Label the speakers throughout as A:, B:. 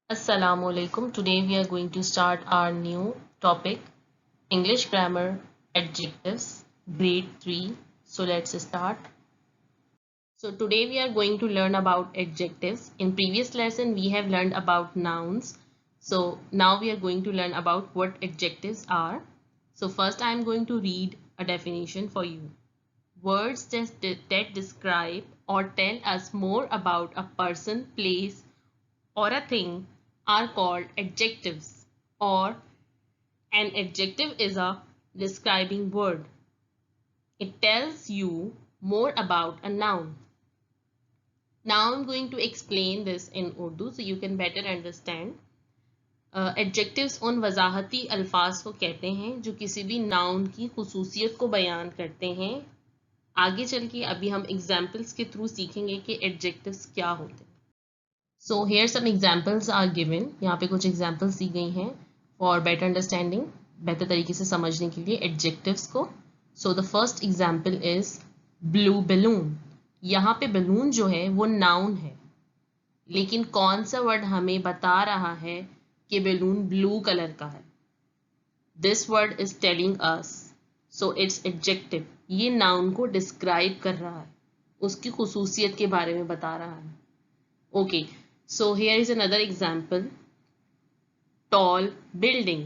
A: Assalamu alaikum. Today we are going to start our new topic, English grammar adjectives, grade 3. So let's start. So today we are going to learn about adjectives. In previous lesson we have learned about nouns. So now we are going to learn about what adjectives are. So first I am going to read a definition for you. Words that describe or tell us more about a person, place, or a thing are called adjectives, or an adjective is a describing word. It tells you more about a noun. Now I'm going to explain this in Urdu so you can better understand. Adjectives उन वजाहती अल्फाज को कहते हैं जो किसी भी noun की खुसूसियत को बयान करते हैं. आगे चल के अभी हम एग्जाम्पल्स के थ्रू सीखेंगे कि एडजेक्टिव्स क्या होते हैं. So here some examples are given. यहाँ पे कुछ examples दी गई हैं for better understanding, बेहतर तरीके से समझने के लिए adjectives को. So the first example is blue balloon. यहाँ पे balloon जो है वो noun है, लेकिन कौन सा word हमें बता रहा है कि balloon blue color का है? This word is telling us, so it's adjective. ये noun को describe कर रहा है, उसकी खुसूसियत के बारे में बता रहा है. Okay. So here is another example. Tall building.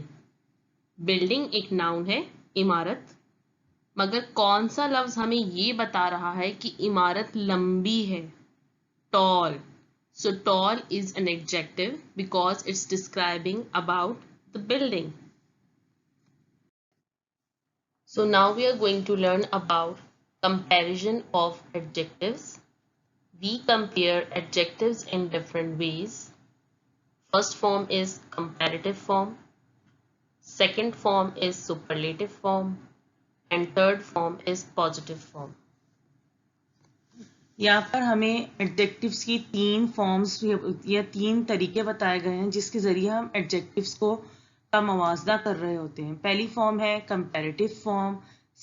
A: Building एक noun है, इमारत. मगर कौन सा लफ्ज हमें ये बता रहा है कि इमारत लंबी है? Tall. So tall is an adjective because it's describing about the building. So now we are going to learn about comparison of adjectives. We compare adjectives in different ways. First form is comparative form, second form is superlative form, and third form is positive form.
B: यहाँ पर हमें adjectives की तीन forms या तीन तरीके बताए गए हैं जिसके ज़रिए हम एडजेक्टिव्स का मवाजना कर रहे होते हैं. पहली फॉर्म है comparative form,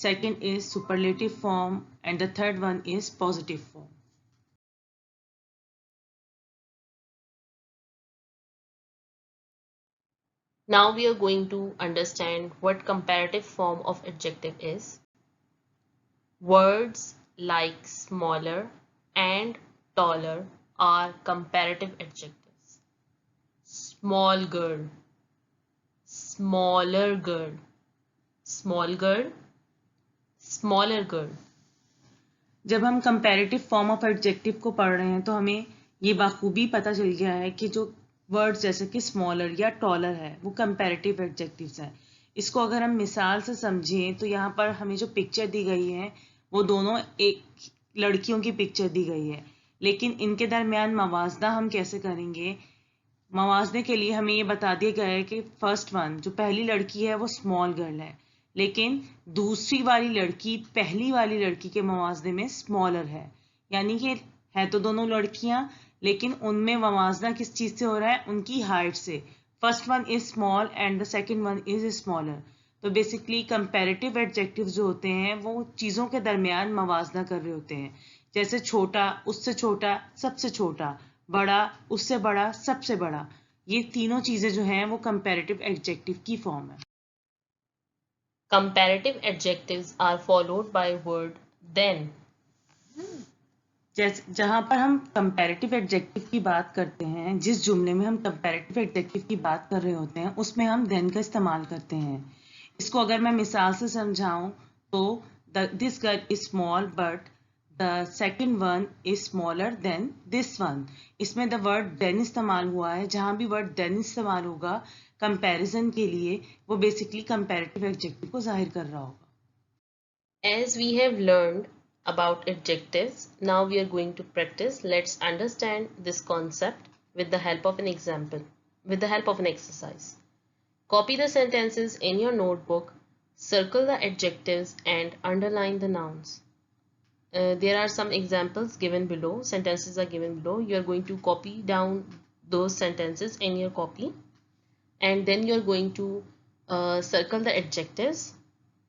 B: second is superlative form and the third one is positive form.
A: Now we are going to understand what comparative form of adjective is. Words like smaller and taller are comparative adjectives. Small girl, smaller girl, small girl, smaller girl.
B: जब हम comparative form of adjective को पढ़ रहे हैं तो हमें ये बाखूबी पता चल गया है कि जो वर्ड्स जैसे कि स्मॉलर या टॉलर है वो कंपैरेटिव एडजेक्टिव्स हैं. इसको अगर हम मिसाल से समझें तो यहाँ पर हमें जो पिक्चर दी गई है वो दोनों एक लड़कियों की पिक्चर दी गई है, लेकिन इनके दरमियान मवाजना हम कैसे करेंगे? मवाजने के लिए हमें ये बता दिया गया है कि फर्स्ट वन जो पहली लड़की है वो स्मॉल गर्ल है, लेकिन दूसरी वाली लड़की पहली वाली लड़की के मवाजने में स्मॉलर है. यानी कि है तो दोनों लड़कियां, लेकिन उनमें मवाजना किस चीज़ से हो रहा है? उनकी हाइट से. First one is small and the second one is smaller. तो बेसिकली कंपैरेटिव एडजेक्टिव जो होते हैं वो चीज़ों के दरमियान मवाजना कर रहे होते हैं. जैसे छोटा, उससे छोटा, सबसे छोटा, बड़ा, उससे बड़ा, सबसे बड़ा. ये तीनों चीज़ें जो हैं वो कंपैरेटिव एडजेक्टिव की फॉर्म है.
A: Comparative adjectives are followed by word then.
B: जहाँ पर हम कंपैरेटिव एडजेक्टिव की बात करते हैं, जिस जुमले में हम कंपैरेटिव एडजेक्टिव की बात कर रहे होते हैं उसमें हम देन का इस्तेमाल करते हैं. इसको अगर मैं मिसाल से समझाऊं तो this girl is small but the second one is smaller than this one. इसमें द वर्ड देन इस्तेमाल हुआ है. जहाँ भी वर्ड देन इस्तेमाल होगा कंपैरिजन के लिए वो बेसिकली कंपैरेटिव एडजेक्टिव को जाहिर कर रहा होगा.
A: As we have learned about adjectives, now we are going to practice. Let's understand this concept with the help of an example, with the help of an exercise. Copy the sentences in your notebook, circle the adjectives and underline the nouns. There are some examples given below. Sentences are given below. You are going to copy down those sentences in your copy, and then you are going to circle the adjectives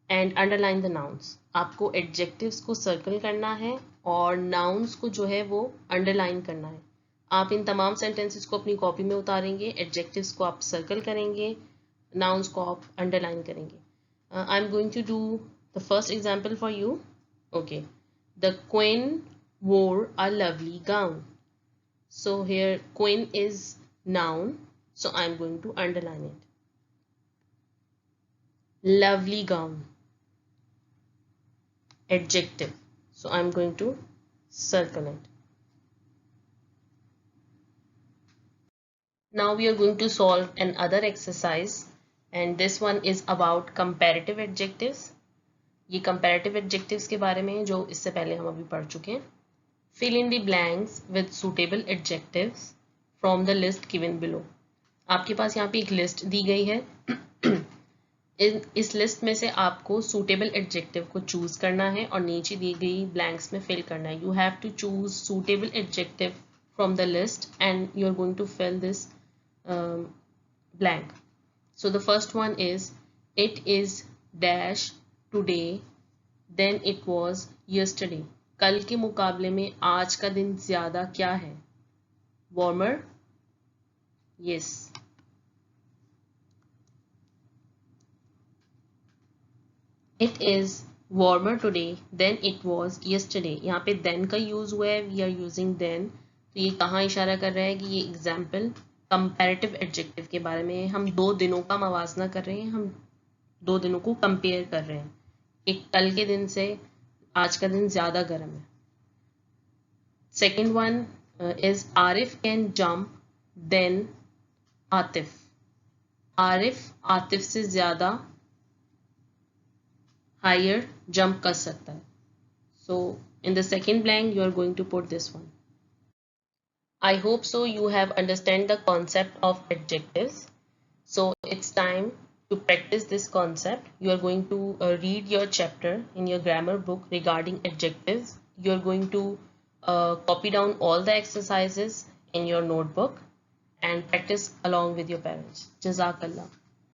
A: and underline the nouns. आपको adjectives को circle करना है और nouns को जो है वो underline करना है. आप इन तमाम सेंटेंसेस को अपनी कॉपी में उतारेंगे, एडजेक्टिव्स को आप सर्कल करेंगे, नाउन्स को आप अंडरलाइन करेंगे. I am going to do the first example for you. Okay, the queen wore a lovely gown. So here queen is noun, so I'm going to underline it. Lovely gown, adjective, so I'm going to circle it. Now we are going to solve another exercise, and this one is about comparative adjectives. ये comparative adjectives के बारे में है जो इससे पहले हम अभी पढ़ चुके हैं. Fill in the blanks with suitable adjectives from the list given below. आपके पास यहाँ पे एक लिस्ट दी गई है. इस लिस्ट में से आपको suitable adjective को चूज करना है और नीचे दी गई blanks में fill करना है. You have to choose suitable adjective from the list and you are going to fill this blank. So the first one is, it is dash today than it was yesterday. कल के मुकाबले में आज का दिन ज्यादा क्या है? Warmer? Yes. It is warmer today than it was yesterday. यहाँ पे then का यूज हुआ है, we are using then. तो ये कहाँ इशारा कर रहा है कि ये एग्जाम्पल कंपैरेटिव एडजेक्टिव के बारे में. हम दो दिनों का मवाजना कर रहे हैं, हम दो दिनों को कंपेयर कर रहे हैं. एक कल के दिन से आज का दिन ज्यादा गर्म है. Second one is Arif can jump than Atif. Arif Atif से ज्यादा हायर जंप कर सकता है. So in the second blank you are going to put this one. I hope so you have understand the concept of adjectives. So it's time to practice this concept. You are going to read your chapter in your grammar book regarding adjectives. You are going to copy down all the exercises in your notebook and practice along with your parents. Jazakallah.